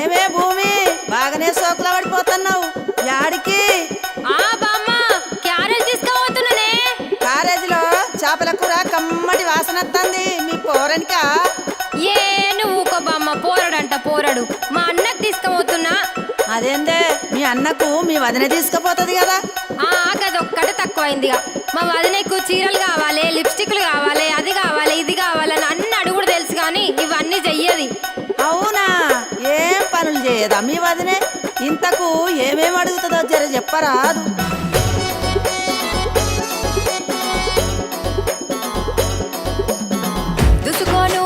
ఏమే భూమి బాగానే సోకుల పడిపోతున్నావు యాడికి? బామ్మ క్యారేజ్ తీసుకుపోతున్నానే. కారేజీలో చేపల కూర కమ్మటి వాసన వస్తుంది. మీ పోరనికా? ఏ నువ్వు ఊకో బామ్మ, పోరడంట పోరడు. మా అన్నకు తీసుకుపోతున్నా. అదేందే మీ అన్నకు మీ వదిన తీసుకుపోతుంది కదా? గదొక్కటి తక్కువైందిగా. మా వదినకు చీరలు కావాలి, లిప్స్టిక్లు కావాలి, అది కావాలి, ఇది కావాలని అన్ని అడుగుడు తెలుసు కానీ ఇవన్నీ చెయ్యది. అవునా? ఏం పనులు చేయదా మీ వదినే? ఇంతకు ఏమేమి అడుగుతుందో జర చెప్పరాదు. దుసుకోను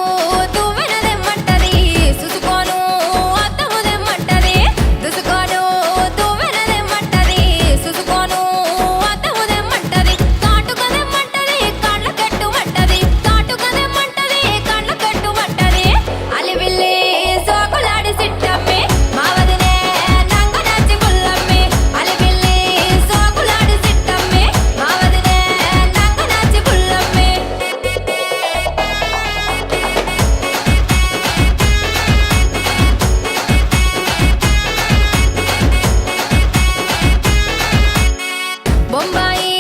తువ్వెనదెమ్మంటది, సుసుకోను అద్దముదెమ్మంటది. దుసుకోను తువ్వెనదెమ్మంటది, సుసుకోను అద్దముదెమ్మంటది. కాటుకదెమ్మంటది, కళ్ళ కట్టుమంటది. కాటుకదెమ్మంటది, కళ్ళ కట్టుమంటది. అలివిల్లి సోకులాడి సిట్టమ్మి, మా వదినే నంగనాచి పుల్లమ్మి. అలివిల్లి సోకులాడి సిట్టమ్మి, మా వదినే నంగనాచి పుల్లమ్మి. బొంబాయి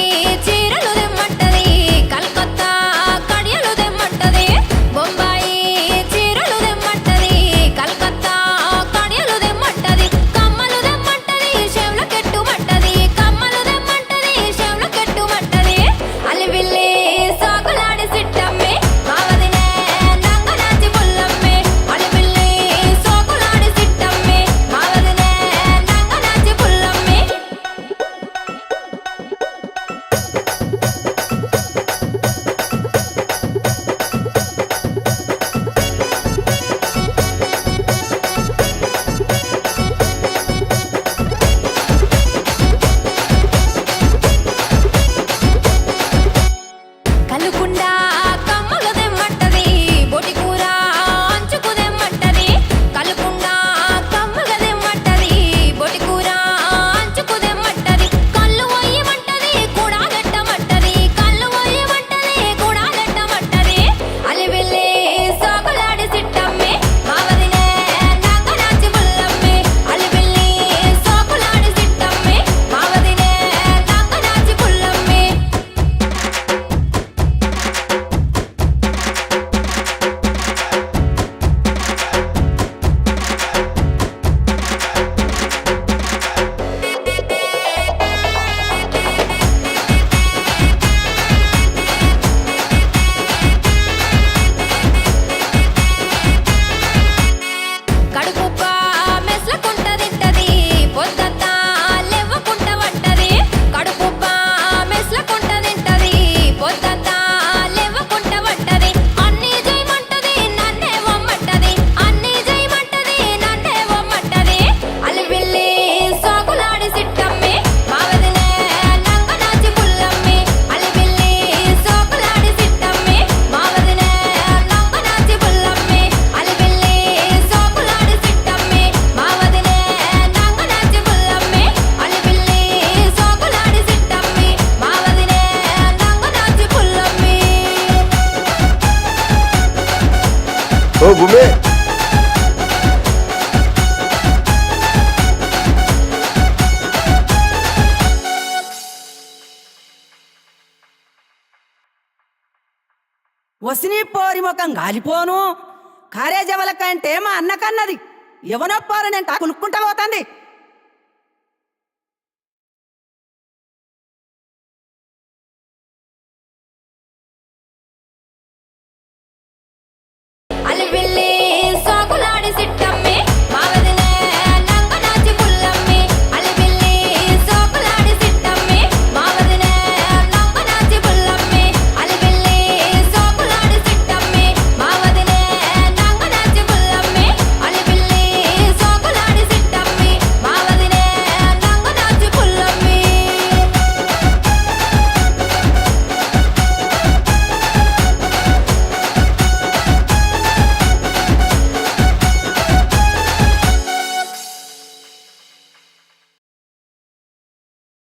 చీరలు దెమ్మంటది, కల్కత్తా కడియలు దెమ్మంటది. బొంబాయి చీరలు దెమ్మంటది, కల్కత్తా కడియలు దెమ్మంటది. కమ్మలు దెమ్మంటది, చెవుల కెట్టుమంటది. కమ్మలు దెమ్మంటది, చెవుల కెట్టుమంటది. అలివిల్లి సాకులాడి సిట్టమ్మి, మా వదినే నంగనాచి పుల్లమ్మి. అలివిల్లి సాకులాడి సిట్టమ్మి, మా వదినే నంగనాచి పుల్లమ్మి. కలుకుండా కమ్మలు దెమ్మంటది, బొటి కూర అంచుకు దెమ్మంటది. కలుకుండా కమ్మలు దెమ్మంటది, బొటి కూర అంచుకు దెమ్మంటది. కళ్ళు పోయమంటది, కూడా గట్టమంటది. కళ్ళు పోయమంటది, కూడా గట్టమంటది. అలివెల్లి సోకులాడి సిట్టమ్మి, మా వదినే నంగనాచి పుల్లమ్మి. అలివెల్లి సోకులాడి సిట్టమ్మి, మా వదినే నంగనాచి పుల్లమ్మి. కడుపుప్ప మెస్లకుంట తింటది, పొద్దంతా లెవ్వకుంట వంటది. కడుపుప్ప మెస్లకుంట తింటది, పొద్దంతా లెవ్వకుంట వంటది. అన్నీ చేయమంటది, నన్నే వమ్మంటది. అన్నీ చేయమంటది, నన్నే వమ్మంటది. అలివిల్లి సోకులాడి సిట్టమ్మి, మా వదినే నంగనాచి పుల్లమ్మి. అలివిల్లి సోకులాడి సిట్టమ్మి, మా వదినే నంగనాచి పుల్లమ్మి. అలివిల్లి సోకులాడి సిట్టమ్మి, మా వదినే నంగనాచి పుల్లమ్మి. అలివిల్లి సోకులాడి సిట్టమ్మి, మా వదినే నంగనాచి పుల్లమ్మి. ఓ భూమి, వసిని పోరి ముఖం గాలిపోను. కారేజవల కంటే మా అన్నకన్నది ఎవనో పోరనంట కులుక్కుంటా పోతుంది.